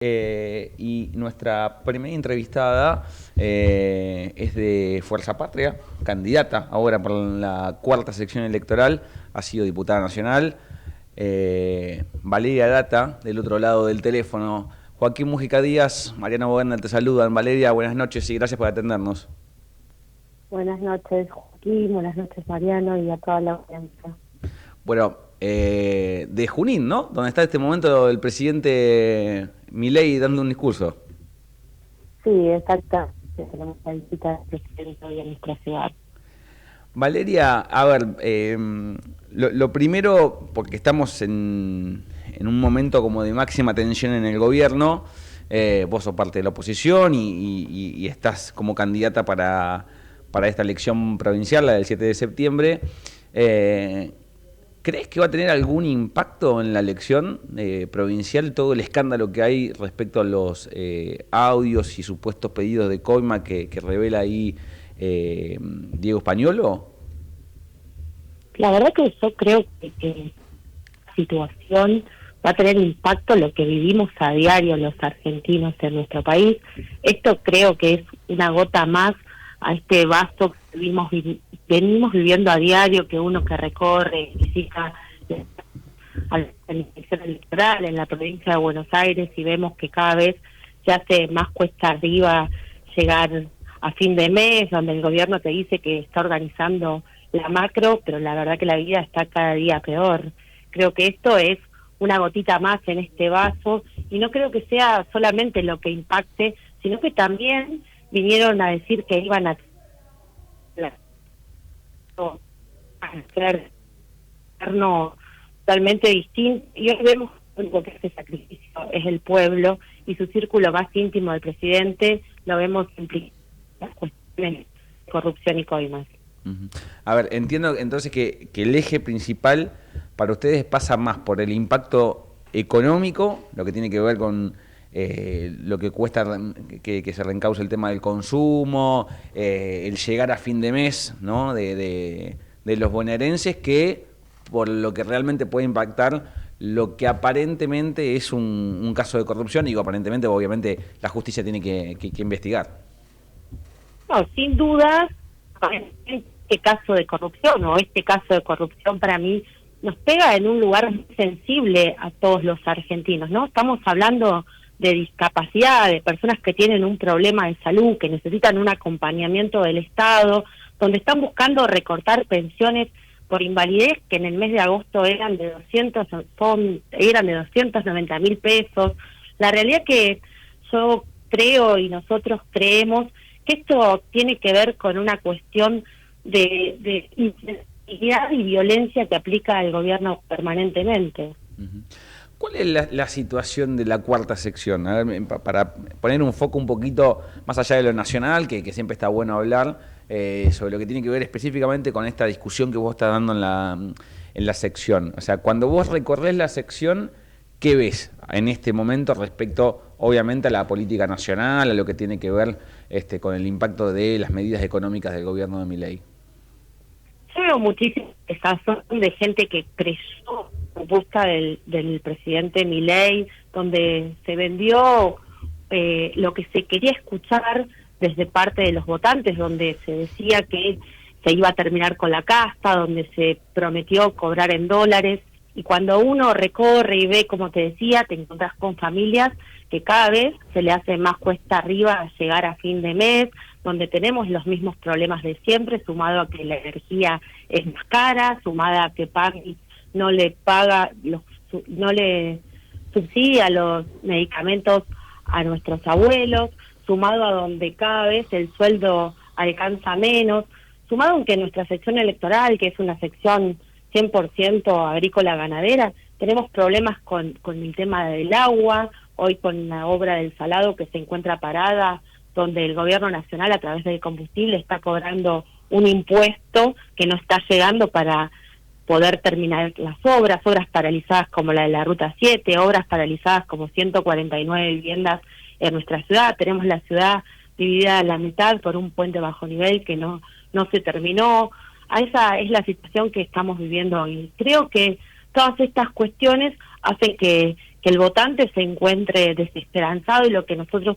Y nuestra primera entrevistada es de Fuerza Patria, candidata ahora por la cuarta sección electoral, ha sido diputada nacional. Valeria Data, del otro lado del teléfono. Joaquín Mújica Díaz, Mariana Boberna te saludan. Valeria, buenas noches y gracias por atendernos. Buenas noches, Joaquín, buenas noches, Mariano, y a toda la audiencia. Bueno, de Junín, ¿no? Donde está en este momento el presidente Milei dando un discurso. Sí, exacto. Tenemos la visita del presidente hoy en nuestra ciudad. Valeria, a ver, lo primero, porque estamos en un momento como de máxima tensión en el gobierno, vos sos parte de la oposición y estás como candidata para esta elección provincial, la del 7 de septiembre. ¿Crees que va a tener algún impacto en la elección provincial todo el escándalo que hay respecto a los audios y supuestos pedidos de coima que revela ahí Diego Españolo? La verdad que yo creo que la situación va a tener impacto en lo que vivimos a diario los argentinos en nuestro país. Esto creo que es una gota más a este vaso que venimos viviendo a diario, que uno que recorre, visita a la elección electoral en la provincia de Buenos Aires y vemos que cada vez se hace más cuesta arriba llegar a fin de mes, donde el gobierno te dice que está organizando la macro, pero la verdad que la vida está cada día peor. Creo que esto es una gotita más en este vaso y no creo que sea solamente lo que impacte, sino que también vinieron a decir que iban a hacer totalmente distinto, y hoy vemos que lo que hace sacrificio es el pueblo y su círculo más íntimo del presidente lo vemos implicado en las cuestiones de corrupción y coimas. Uh-huh. A ver, entiendo entonces que el eje principal para ustedes pasa más por el impacto económico, lo que tiene que ver con lo que cuesta que se reencauce el tema del consumo, el llegar a fin de mes, ¿no? de los bonaerenses, que por lo que realmente puede impactar lo que aparentemente es un caso de corrupción, y digo aparentemente, obviamente la justicia tiene que investigar. No, sin duda, este caso de corrupción o este caso de corrupción para mí nos pega en un lugar muy sensible a todos los argentinos, ¿no? Estamos hablando de discapacidad, de personas que tienen un problema de salud, que necesitan un acompañamiento del Estado, donde están buscando recortar pensiones por invalidez que en el mes de agosto eran de 290.000 pesos. La realidad que yo creo y nosotros creemos que esto tiene que ver con una cuestión de insensibilidad y violencia que aplica el gobierno permanentemente. Uh-huh. ¿Cuál es la situación de la cuarta sección? A ver, para poner un foco un poquito más allá de lo nacional, que siempre está bueno hablar, sobre lo que tiene que ver específicamente con esta discusión que vos estás dando en la sección. O sea, cuando vos recorres la sección, ¿qué ves en este momento respecto, obviamente, a la política nacional, a lo que tiene que ver con el impacto de las medidas económicas del gobierno de Milei? Yo veo muchísima desazón de gente que creyó en busca del presidente Milei, donde se vendió lo que se quería escuchar desde parte de los votantes, donde se decía que se iba a terminar con la casta, donde se prometió cobrar en dólares, y cuando uno recorre y ve, como te decía, te encontrás con familias que cada vez se le hace más cuesta arriba llegar a fin de mes, donde tenemos los mismos problemas de siempre, sumado a que la energía es más cara, sumada a que no le paga, no le subsidia los medicamentos a nuestros abuelos, sumado a donde cada vez el sueldo alcanza menos, sumado a que nuestra sección electoral, que es una sección 100% agrícola ganadera, tenemos problemas con el tema del agua, hoy con la obra del Salado que se encuentra parada, donde el gobierno nacional a través del combustible está cobrando un impuesto que no está llegando para poder terminar las obras paralizadas como la de la Ruta 7, obras paralizadas como 149 viviendas en nuestra ciudad. Tenemos la ciudad dividida a la mitad por un puente bajo nivel que no se terminó. Esa es la situación que estamos viviendo hoy. Creo que todas estas cuestiones hacen que el votante se encuentre desesperanzado, y lo que nosotros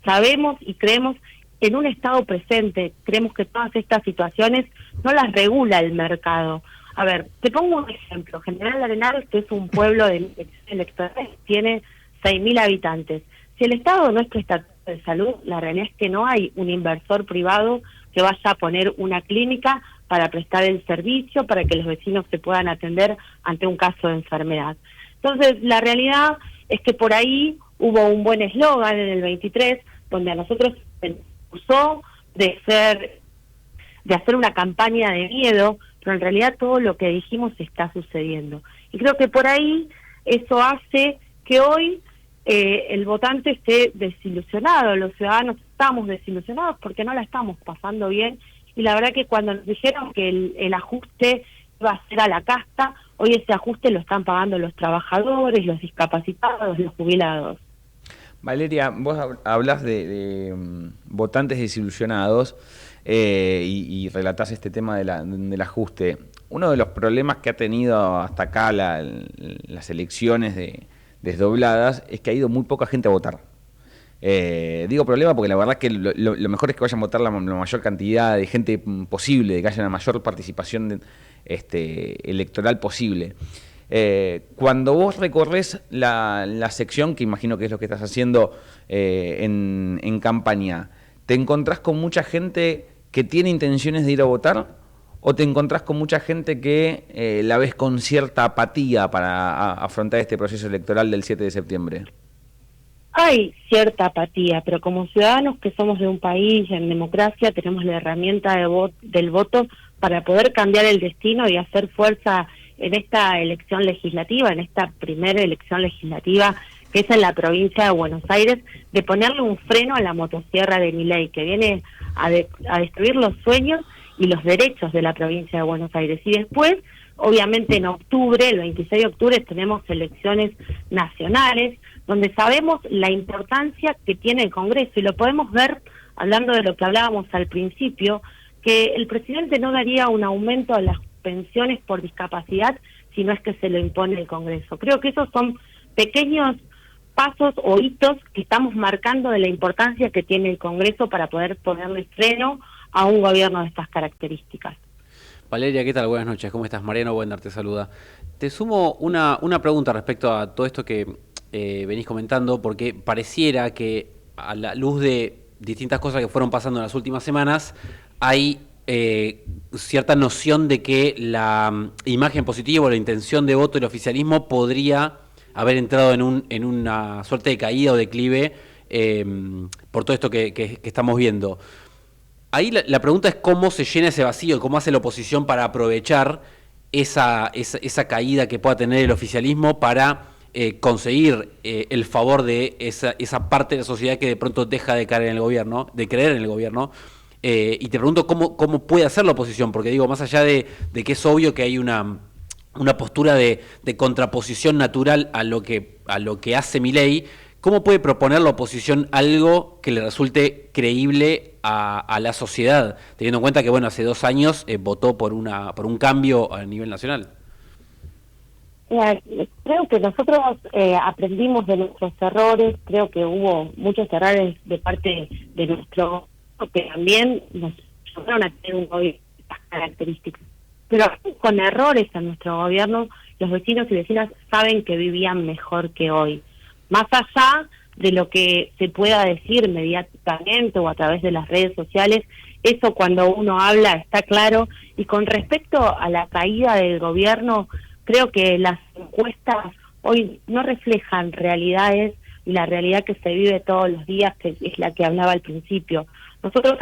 sabemos y creemos en un estado presente, creemos que todas estas situaciones no las regula el mercado. A ver, te pongo un ejemplo. General Arenal, que es un pueblo de electorales, tiene 6.000 habitantes. Si el Estado no es prestatario de salud, la realidad es que no hay un inversor privado que vaya a poner una clínica para prestar el servicio, para que los vecinos se puedan atender ante un caso de enfermedad. Entonces, la realidad es que por ahí hubo un buen eslogan en el 23, donde a nosotros se nos acusó de hacer una campaña de miedo, pero en realidad todo lo que dijimos está sucediendo. Y creo que por ahí eso hace que hoy el votante esté desilusionado, los ciudadanos estamos desilusionados porque no la estamos pasando bien, y la verdad que cuando nos dijeron que el ajuste iba a ser a la casta, hoy ese ajuste lo están pagando los trabajadores, los discapacitados, los jubilados. Valeria, vos hablás de votantes desilusionados y relatás este tema del ajuste. Uno de los problemas que ha tenido hasta acá las elecciones desdobladas es que ha ido muy poca gente a votar. Digo problema porque la verdad que lo mejor es que vayan a votar la mayor cantidad de gente posible, de que haya una mayor participación electoral posible. Cuando vos recorres la sección, que imagino que es lo que estás haciendo en campaña, ¿te encontrás con mucha gente que tiene intenciones de ir a votar o te encontrás con mucha gente que la ves con cierta apatía para afrontar este proceso electoral del 7 de septiembre? Hay cierta apatía, pero como ciudadanos que somos de un país en democracia, tenemos la herramienta del voto para poder cambiar el destino y hacer fuerza en esta elección legislativa, en esta primera elección legislativa que es en la provincia de Buenos Aires, de ponerle un freno a la motosierra de Milei, que viene a destruir los sueños y los derechos de la provincia de Buenos Aires. Y después, obviamente en octubre, el 26 de octubre, tenemos elecciones nacionales, donde sabemos la importancia que tiene el Congreso, y lo podemos ver, hablando de lo que hablábamos al principio, que el presidente no daría un aumento a las pensiones por discapacidad si no es que se lo impone el Congreso. Creo que esos son pequeños pasos o hitos que estamos marcando de la importancia que tiene el Congreso para poder ponerle freno a un gobierno de estas características. Valeria, ¿qué tal? Buenas noches, ¿cómo estás? Mariano Wender te saluda. Te sumo una pregunta respecto a todo esto que venís comentando, porque pareciera que a la luz de distintas cosas que fueron pasando en las últimas semanas, hay cierta noción de que la imagen positiva o la intención de voto del oficialismo podría haber entrado en una suerte de caída o declive por todo esto que estamos viendo. Ahí la pregunta es cómo se llena ese vacío, cómo hace la oposición para aprovechar esa caída que pueda tener el oficialismo para conseguir el favor de esa parte de la sociedad que de pronto deja de creer en el gobierno. Y te pregunto cómo puede hacer la oposición, porque digo, más allá de que es obvio que hay una postura de contraposición natural a lo que hace Milei, ¿cómo puede proponer la oposición algo que le resulte creíble a la sociedad, teniendo en cuenta que bueno, hace 2 años votó por un cambio a nivel nacional? Creo que nosotros aprendimos de nuestros errores, creo que hubo muchos errores de parte de nuestro, que también nos llevaron a tener un gobierno de estas características. Pero con errores en nuestro gobierno, los vecinos y vecinas saben que vivían mejor que hoy. Más allá de lo que se pueda decir mediáticamente o a través de las redes sociales, eso cuando uno habla está claro. Y con respecto a la caída del gobierno, creo que las encuestas hoy no reflejan realidades, y la realidad que se vive todos los días, que es la que hablaba al principio. Nosotros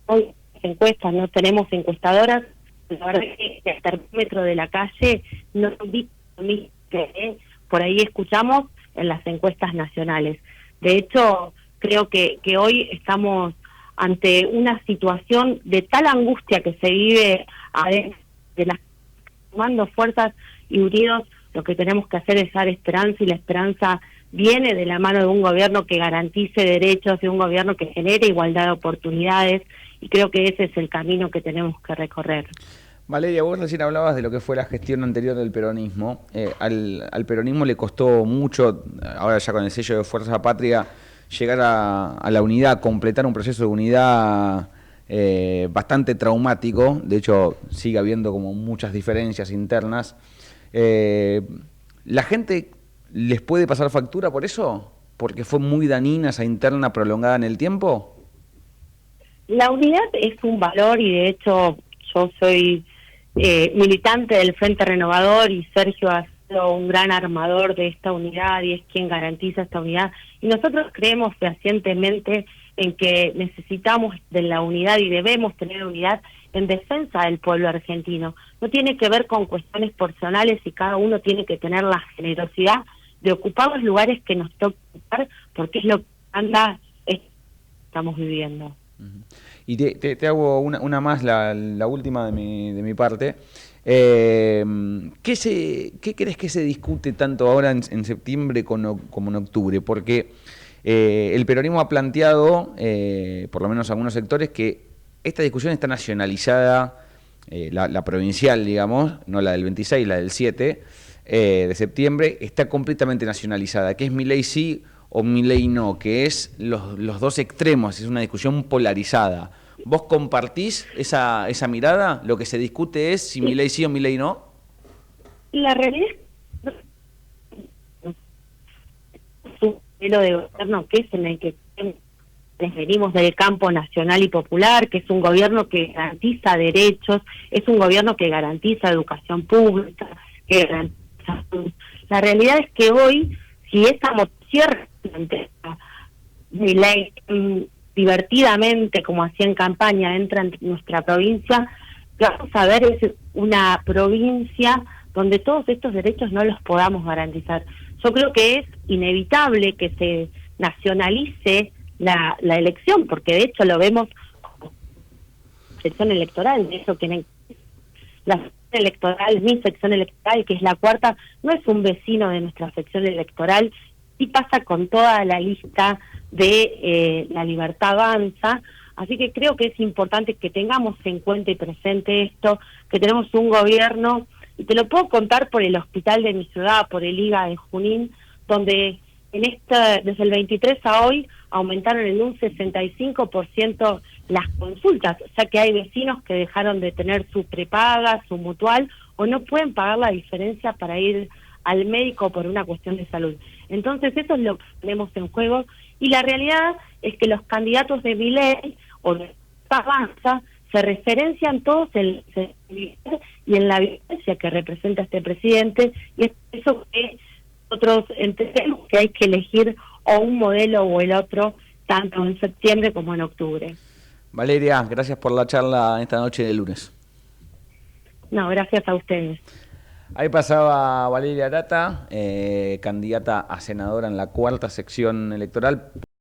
hoy encuestas no tenemos encuestadoras, la verdad es que el termómetro de la calle no dice que por ahí escuchamos en las encuestas nacionales. De hecho, creo que hoy estamos ante una situación de tal angustia que se vive adentro de las tomando fuerzas y unidos. Lo que tenemos que hacer es dar esperanza, y la esperanza viene de la mano de un gobierno que garantice derechos, de un gobierno que genere igualdad de oportunidades, y creo que ese es el camino que tenemos que recorrer. Valeria, vos recién hablabas de lo que fue la gestión anterior del peronismo. Al peronismo le costó mucho, ahora ya con el sello de Fuerza Patria, llegar a la unidad, completar un proceso de unidad bastante traumático. De hecho, sigue habiendo como muchas diferencias internas. ¿La gente les puede pasar factura por eso? ¿Porque fue muy dañina esa interna prolongada en el tiempo? La unidad es un valor y de hecho yo soy militante del Frente Renovador y Sergio ha sido un gran armador de esta unidad y es quien garantiza esta unidad. Y nosotros creemos fehacientemente en que necesitamos de la unidad y debemos tener unidad en defensa del pueblo argentino. No tiene que ver con cuestiones personales y cada uno tiene que tener la generosidad de ocupar los lugares que nos toca ocupar porque es lo que anda estamos viviendo. Y te hago una más, la última de mi parte. ¿Qué crees que se discute tanto ahora en septiembre como en octubre? Porque el peronismo ha planteado, por lo menos algunos sectores, que esta discusión está nacionalizada, la provincial, digamos, no la del 26, la del 7 de septiembre, está completamente nacionalizada. ¿Qué es Milei sí o Milei no? Que es los dos extremos, es una discusión polarizada. ¿Vos compartís esa mirada? ¿Lo que se discute es si Milei sí o Milei no? La realidad es un modelo de gobierno que es en el que venimos del campo nacional y popular, que es un gobierno que garantiza derechos, es un gobierno que garantiza educación pública, que garantiza... La realidad es que hoy, si esa motosierra Milei divertidamente, como hacía en campaña, entra en nuestra provincia, lo que vamos a ver es una provincia donde todos estos derechos no los podamos garantizar. Yo creo que es inevitable que se nacionalice la elección, porque de hecho lo vemos como sección electoral, de eso tienen la sección electoral, mi sección electoral, que es la cuarta, no es un vecino de nuestra sección electoral, y pasa con toda la lista de La Libertad Avanza, así que creo que es importante que tengamos en cuenta y presente esto, que tenemos un gobierno, y te lo puedo contar por el hospital de mi ciudad, por el IGA de Junín, donde desde el 23 a hoy aumentaron en un 65% las consultas, o sea que hay vecinos que dejaron de tener su prepaga, su mutual, o no pueden pagar la diferencia para ir al médico por una cuestión de salud. Entonces eso es lo que tenemos en juego, y la realidad es que los candidatos de Milei o de Avanza se referencian todos en y en la violencia que representa este presidente, y es eso que nosotros entendemos que hay que elegir o un modelo o el otro, tanto en septiembre como en octubre. Valeria, gracias por la charla esta noche de lunes. No, gracias a ustedes. Ahí pasaba Valeria Arata, candidata a senadora en la cuarta sección electoral.